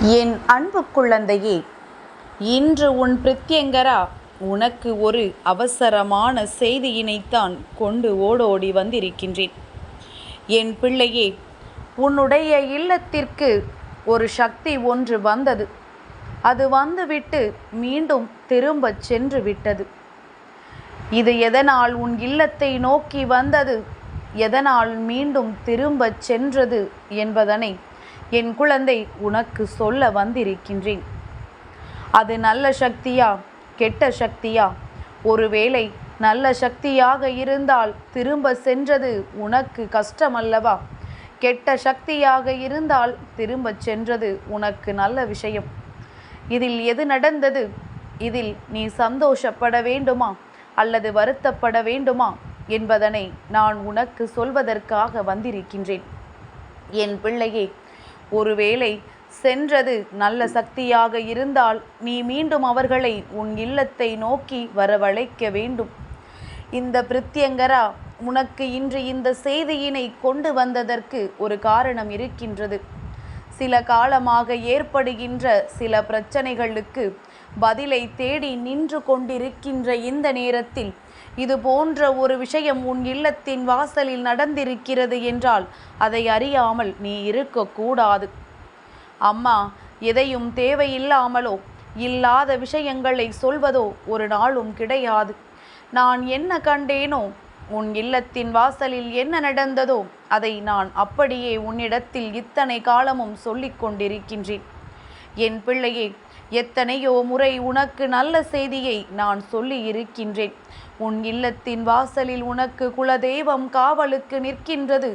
என் அன்பு குழந்தையே, இன்று உன் பிரித்யங்கரா உனக்கு ஒரு அவசரமான செய்தியினைத்தான் கொண்டு ஓடோடி வந்திருக்கின்றேன். என் பிள்ளையே, உன்னுடைய இல்லத்திற்கு ஒரு சக்தி ஒன்று வந்தது. அது வந்துவிட்டு மீண்டும் திரும்பச் சென்று விட்டது. இது எதனால் உன் இல்லத்தை நோக்கி வந்தது, எதனால் மீண்டும் திரும்பச் சென்றது என்பதனை என் குழந்தை உனக்கு சொல்ல வந்திருக்கின்றேன். அது நல்ல சக்தியா, கெட்ட சக்தியா? ஒருவேளை நல்ல சக்தியாக இருந்தால் திரும்ப சென்றது உனக்கு கஷ்டமல்லவா? கெட்ட சக்தியாக இருந்தால் திரும்ப சென்றது உனக்கு நல்ல விஷயம். இதில் எது நடந்தது? இதில் நீ சந்தோஷப்பட வேண்டுமா அல்லது வருத்தப்பட வேண்டுமா என்பதனை நான் உனக்கு சொல்வதற்காக வந்திருக்கின்றேன். என் பிள்ளையே, ஒருவேளை சென்றது நல்ல சக்தியாக இருந்தால் நீ மீண்டும் அவர்களை உன் இல்லத்தை நோக்கி வரவழைக்க வேண்டும். இந்த பிரித்யங்கரா உனக்கு இன்று இந்த செய்தியினை கொண்டு வந்ததற்கு ஒரு காரணம் இருக்கின்றது. சில காலமாக ஏற்படுகின்ற சில பிரச்சனைகளுக்கு பதிலை தேடி நின்று கொண்டிருக்கின்ற இந்த நேரத்தில் இது போன்ற ஒரு விஷயம் உன் இல்லத்தின் வாசலில் நடந்திருக்கிறது என்றால் அதை அறியாமல் நீ இருக்கக்கூடாது. அம்மா எதையும் தேவையில்லாமலோ இல்லாத விஷயங்களை சொல்வதோ ஒரு நாளும் கிடையாது. நான் என்ன கண்டேனோ, உன் இல்லத்தின் வாசலில் என்ன நடந்ததோ அதை நான் அப்படியே உன்னிடத்தில் இத்தனை காலமும் சொல்லிக் கொண்டிருக்கின்றேன். என் பிள்ளையே, எத்தனையோ முறை உனக்கு நல்ல செய்தியை நான் சொல்லி இருக்கின்றேன். உன் இல்லத்தின் வாசலில் உனக்கு குலதெய்வம் காவலுக்கு நிற்கின்றது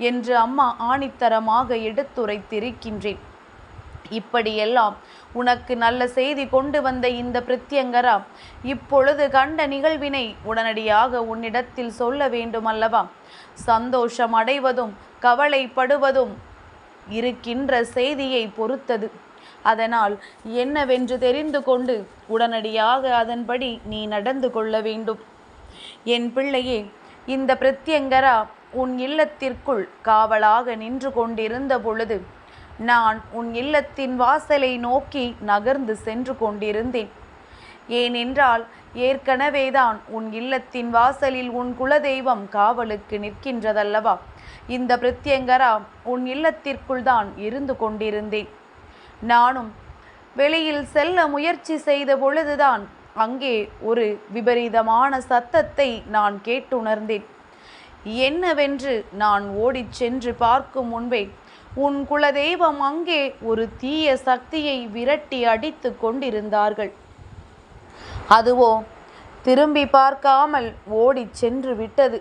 என்று அம்மா ஆணித்தரமாக எடுத்துரைத்திருக்கின்றேன். இப்படியெல்லாம் உனக்கு நல்ல செய்தி கொண்டு வந்த இந்த பிரித்யங்கரா இப்பொழுது கண்ட நிகழ்வினை உடனடியாக உன்னிடத்தில் சொல்ல வேண்டுமல்லவா? சந்தோஷம் அடைவதும் கவலைப்படுவதும் இருக்கின்ற செய்தியை பொறுத்தது. அதனால் என்னவென்று தெரிந்து கொண்டு உடனடியாக அதன்படி நீ நடந்து கொள்ள வேண்டும். என் பிள்ளையே, இந்த பிரித்யங்கரா உன் இல்லத்திற்குள் காவலாக நின்று கொண்டிருந்த பொழுது நான் உன் இல்லத்தின் வாசலை நோக்கி நகர்ந்து சென்று கொண்டிருந்தேன். ஏனென்றால் ஏற்கனவேதான் உன் இல்லத்தின் வாசலில் உன் குலதெய்வம் காவலுக்கு நிற்கின்றதல்லவா? இந்த பிரித்யங்கரா உன் இல்லத்திற்குள் தான் இருந்து கொண்டிருந்தேன். நானும் வெளியில் செல்ல முயற்சி செய்த பொழுதுதான் அங்கே ஒரு விபரீதமான சத்தத்தை நான் கேட்டுணர்ந்தேன். என்னவென்று நான் ஓடிச் சென்று பார்க்கும் முன்பே உன் குலதெய்வம் அங்கே ஒரு தீய சக்தியை விரட்டி அடித்து கொண்டிருந்தார்கள். அதுவோ திரும்பி பார்க்காமல் ஓடிச் சென்று விட்டது.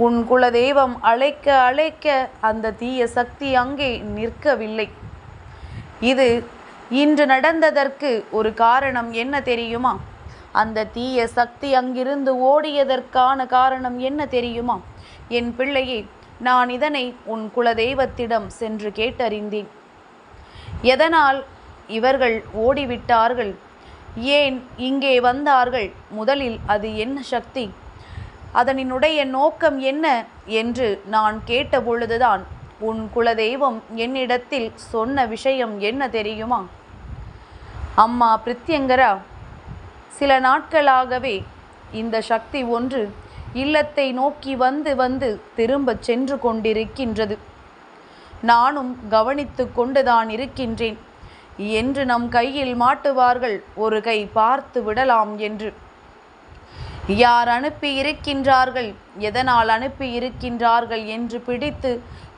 உன் குலதெய்வம் அழைக்க அழைக்க அந்த தீய சக்தி அங்கே நிற்கவில்லை. இது இன்று நடந்ததற்கு ஒரு காரணம் என்ன தெரியுமா? அந்த தீய சக்தி அங்கிருந்து ஓடியதற்கான காரணம் என்ன தெரியுமா? என் பிள்ளையே, நான் இதனை உன் குலதெய்வத்திடம் சென்று கேட்டறிந்தேன். எதனால் இவர்கள் ஓடிவிட்டார்கள்? ஏன் இங்கே வந்தார்கள்? முதலில் அது என்ன சக்தி? அதனுடைய நோக்கம் என்ன என்று நான் கேட்டபொழுதுதான் உன் குலதெய்வம் என்னிடத்தில் சொன்ன விஷயம் என்ன தெரியுமா? அம்மா பிரித்யங்கரா, சில நாட்களாகவே இந்த சக்தி ஒன்று இல்லத்தை நோக்கி வந்து வந்து திரும்ப சென்று கொண்டிருக்கின்றது. நானும் கவனித்து கொண்டுதான் இருக்கின்றேன். என்று நம் கையில் மாட்டுவார்கள், ஒரு கை பார்த்து விடலாம் என்று. யார் அனுப்பி இருக்கின்றார்கள், எதனால் அனுப்பி இருக்கின்றார்கள் என்று பிடித்து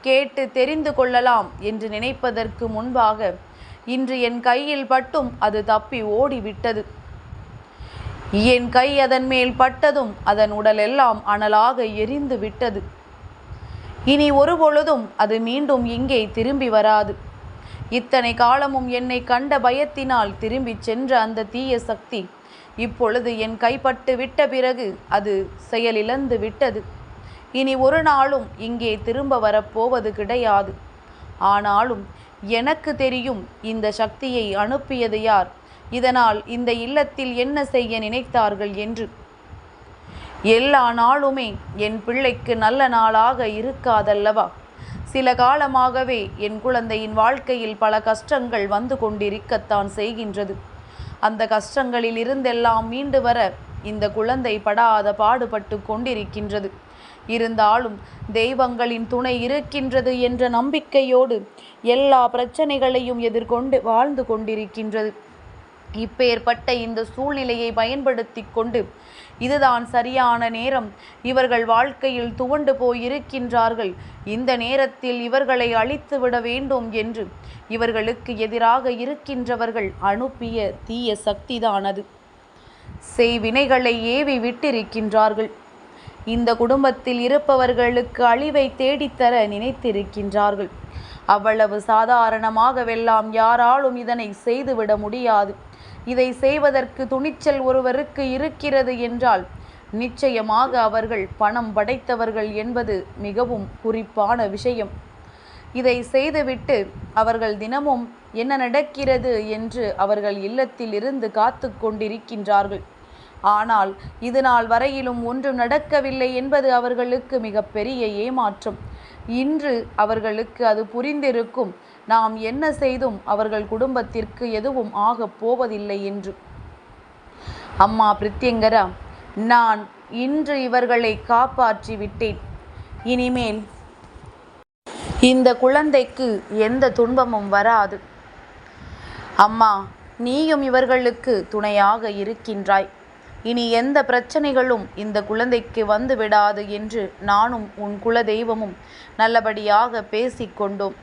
கேட்டு தெரிந்து கொள்ளலாம் என்று நினைப்பதற்கு முன்பாக இன்று என் கையில் பட்டும் அது தப்பி ஓடிவிட்டது. என் கை அதன் மேல் பட்டதும் அதன் உடலெல்லாம் அனலாக எரிந்து விட்டது. இனி ஒரு பொழுதும் அது மீண்டும் இங்கே திரும்பி வராது. இத்தனை காலமும் என்னை கண்ட பயத்தினால் திரும்பி சென்ற அந்த தீய சக்தி இப்பொழுது என் கைப்பட்டு விட்ட பிறகு அது செயலிழந்து விட்டது. இனி ஒரு நாளும் இங்கே திரும்ப வரப்போவது கிடையாது. ஆனாலும் எனக்கு தெரியும் இந்த சக்தியை அனுப்பியது யார், இதனால் இந்த இல்லத்தில் என்ன செய்ய நினைத்தார்கள் என்று. எல்லா நாளுமே என் பிள்ளைக்கு நல்ல நாளாக இருக்காதல்லவா? சில காலமாகவே என் குழந்தையின் வாழ்க்கையில் பல கஷ்டங்கள் வந்து கொண்டிருக்கத்தான் செய்கின்றது. அந்த கஷ்டங்களில் இருந்தெல்லாம் மீண்டு வர இந்த குழந்தை படாத பாடுபட்டு கொண்டிருக்கின்றது. இருந்தாலும் தெய்வங்களின் துணை இருக்கின்றது என்ற நம்பிக்கையோடு எல்லா பிரச்சனைகளையும் எதிர்கொண்டு வாழ்ந்து கொண்டிருக்கின்றது. இப்பேற்பட்ட இந்த சூழ்நிலையை பயன்படுத்தி கொண்டு இதுதான் சரியான நேரம், இவர்கள் வாழ்க்கையில் துவண்டு போயிருக்கின்றார்கள், இந்த நேரத்தில் இவர்களை அழித்து விட வேண்டும் என்று இவர்களுக்கு எதிராக இருக்கின்றவர்கள் அனுப்பிய தீய சக்திதான் அது. செய்வினைகளை ஏவி விட்டிருக்கின்றார்கள். இந்த குடும்பத்தில் இருப்பவர்களுக்கு அழிவை தேடித்தர நினைத்திருக்கின்றார்கள். அவ்வளவு சாதாரணமாகவெல்லாம் யாராலும் இதனை செய்துவிட முடியாது. இதை செய்வதற்கு துணிச்சல் ஒருவருக்கு இருக்கிறது என்றால் நிச்சயமாக அவர்கள் பணம் படைத்தவர்கள் என்பது மிகவும் குறிப்பான விஷயம். இதை செய்துவிட்டு அவர்கள் தினமும் என்ன நடக்கிறது என்று அவர்கள் இல்லத்தில் இருந்து காத்து கொண்டிருக்கின்றார்கள். ஆனால் இது நாள் வரையிலும் ஒன்றும் நடக்கவில்லை என்பது அவர்களுக்கு மிகப்பெரிய ஏமாற்றம். இன்று அவர்களுக்கு அது புரிந்திருக்கும், நாம் என்ன செய்தும் அவர்கள் குடும்பத்திற்கு எதுவும் ஆகப் போவதில்லை என்று. அம்மா பிரித்யங்கரா, நான் இன்று இவர்களை காப்பாற்றி விட்டேன். இனிமேல் இந்த குழந்தைக்கு எந்த துன்பமும் வராது. அம்மா, நீயும் இவர்களுக்கு துணையாக இருக்கின்றாய். இனி எந்த பிரச்சனைகளும் இந்த குழந்தைக்கு வந்து விடாது என்று நானும் உன் குலதெய்வமும் நல்லபடியாக பேசிக்கொண்டோம்.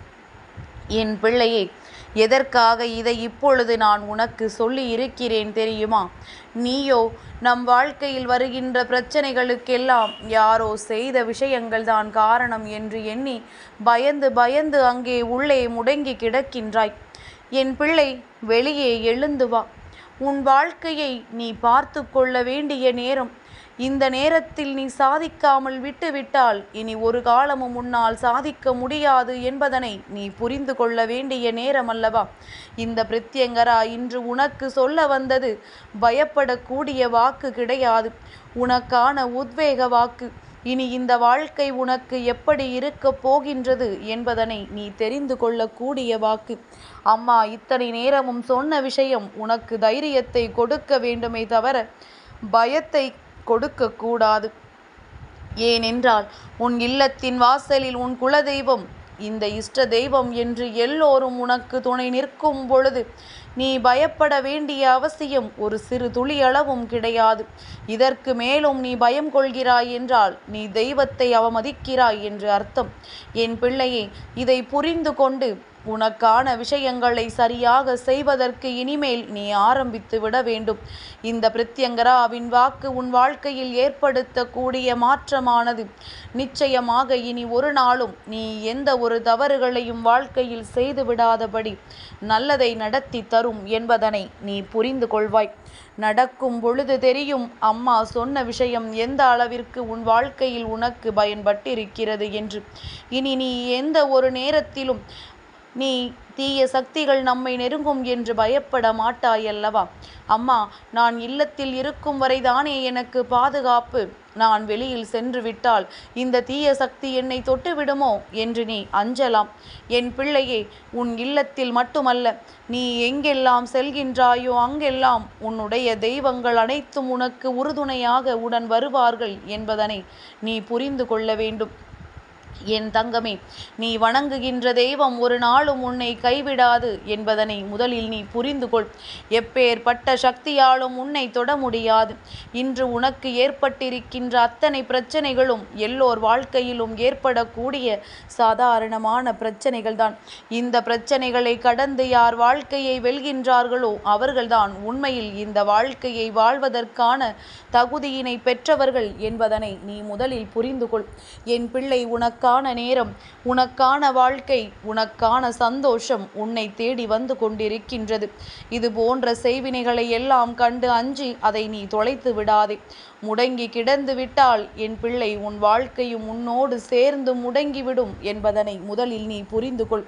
என் பிள்ளையே, எதற்காக இதை இப்பொழுது நான் உனக்கு சொல்லி இருக்கிறேன் தெரியுமா? நீயோ நம் வாழ்க்கையில் வருகின்ற பிரச்சனைகளுக்கெல்லாம் யாரோ செய்த விஷயங்கள் தான் காரணம் என்று எண்ணி பயந்து பயந்து அங்கே உள்ளே முடங்கி கிடக்கின்றாய். என் பிள்ளை, வெளியே எழுந்து வா. உன் வாழ்க்கையை நீ பார்த்து கொள்ள வேண்டிய நேரம். இந்த நேரத்தில் நீ சாதிக்காமல் விட்டுவிட்டால் இனி ஒரு காலமும் உன்னால் சாதிக்க முடியாது என்பதனை நீ புரிந்து கொள்ள வேண்டிய நேரம் அல்லவா? இந்த பிரித்யங்கரா இன்று உனக்கு சொல்ல வந்தது பயப்படக்கூடிய வாக்கு கிடையாது, உனக்கான உத்வேக வாக்கு. இனி இந்த வாழ்க்கை உனக்கு எப்படி இருக்கப் போகின்றது என்பதனை நீ தெரிந்து கொள்ளக்கூடிய வாக்கு. அம்மா இத்தனை நேரமும் சொன்ன விஷயம் உனக்கு தைரியத்தை கொடுக்க வேண்டுமே தவிர பயத்தை கொடுக்கக்கூடாது. ஏனென்றால் உன் இல்லத்தின் வாசலில் உன் குலதெய்வம், இந்த இஷ்ட தெய்வம் என்று எல்லோரும் உனக்கு துணை நிற்கும் பொழுது நீ பயப்பட வேண்டிய அவசியம் ஒரு சிறு துளியளவும் கிடையாது. இதற்கு மேலும் நீ பயம் கொள்கிறாய் என்றால் நீ தெய்வத்தை அவமதிக்கிறாய் என்று அர்த்தம். என் பிள்ளையே, இதை புரிந்து கொண்டு உனக்கான விஷயங்களை சரியாக செய்வதற்கு இனிமேல் நீ ஆரம்பித்து விட வேண்டும். இந்த பிரித்யங்கராவின் வாக்கு உன் வாழ்க்கையில் ஏற்படுத்தக்கூடிய மாற்றமானது நிச்சயமாக இனி ஒரு நாளும் நீ எந்த ஒரு தவறுகளையும் வாழ்க்கையில் செய்து விடாதபடி நல்லதை நடத்தி தரும் என்பதனை நீ புரிந்து கொள்வாய். நடக்கும் பொழுது தெரியும் அம்மா சொன்ன விஷயம் எந்த அளவிற்கு உன் வாழ்க்கையில் உனக்கு பயன்பட்டிருக்கிறது என்று. இனி நீ எந்த ஒரு நேரத்திலும் நீ தீய சக்திகள் நம்மை நெருங்கும் என்று பயப்பட மாட்டாயல்லவா? அம்மா, நான் இல்லத்தில் இருக்கும் வரைதானே எனக்கு பாதுகாப்பு. நான் வெளியில் சென்று விட்டால் இந்த தீய சக்தி என்னை தொட்டுவிடுமோ என்று நீ அஞ்சலாம். என் பிள்ளையே, உன் இல்லத்தில் மட்டுமல்ல, நீ எங்கெல்லாம் செல்கின்றாயோ அங்கெல்லாம் உன்னுடைய தெய்வங்கள் அனைத்தும் உனக்கு உறுதுணையாக உடன் வருவார்கள் என்பதனை நீ புரிந்து கொள்ள வேண்டும். என் தங்கமே, நீ வணங்குகின்ற தெய்வம் ஒரு நாளும் உன்னை கைவிடாது என்பதனை முதலில் நீ புரிந்து கொள். எப்பேற்பட்ட சக்தியாலும் உன்னை தொட முடியாது. இன்று உனக்கு ஏற்பட்டிருக்கின்ற அத்தனை பிரச்சனைகளும் எல்லோர் வாழ்க்கையிலும் ஏற்படக்கூடிய சாதாரணமான பிரச்சனைகள்தான். இந்த பிரச்சனைகளை கடந்து யார் வாழ்க்கையை வெல்கின்றார்களோ அவர்கள்தான் உண்மையில் இந்த வாழ்க்கையை வாழ்வதற்கான தகுதியினை பெற்றவர்கள் என்பதனை நீ முதலில் புரிந்து கொள். என் பிள்ளை, உனக்கான நேரம், உனக்கான வாழ்க்கை, உனக்கான சந்தோஷம் உன்னை தேடி வந்து கொண்டிருக்கின்றது. இது போன்ற செய்வினைகளை எல்லாம் கண்டு அஞ்சி அதை நீ தொலைத்து விடாதே. முடங்கி கிடந்து விட்டால் என் பிள்ளை, உன் வாழ்க்கையும் உன்னோடு சேர்ந்து முடங்கிவிடும் என்பதனை முதலில் நீ புரிந்து கொள்.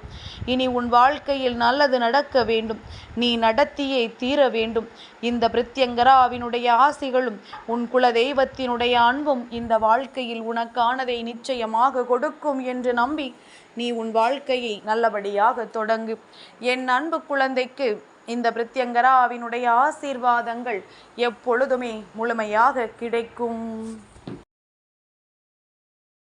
இனி உன் வாழ்க்கையில் நல்லது நடக்க வேண்டும், நீ நடத்தியே தீர வேண்டும். இந்த பிரித்யங்கராவினுடைய ஆசிகளும் உன் குல தெய்வத்தினுடைய அன்பும் இந்த வாழ்க்கையில் உனக்கானதை நிச்சயமாக கொடுக்கும் என்று நம்பி நீ உன் வாழ்க்கையை நல்லபடியாக தொடங்கு. என் அன்பு குழந்தைக்கு இந்த பிரித்யங்கராவினுடைய ஆசீர்வாதங்கள் எப்பொழுதுமே முழுமையாக கிடைக்கும்.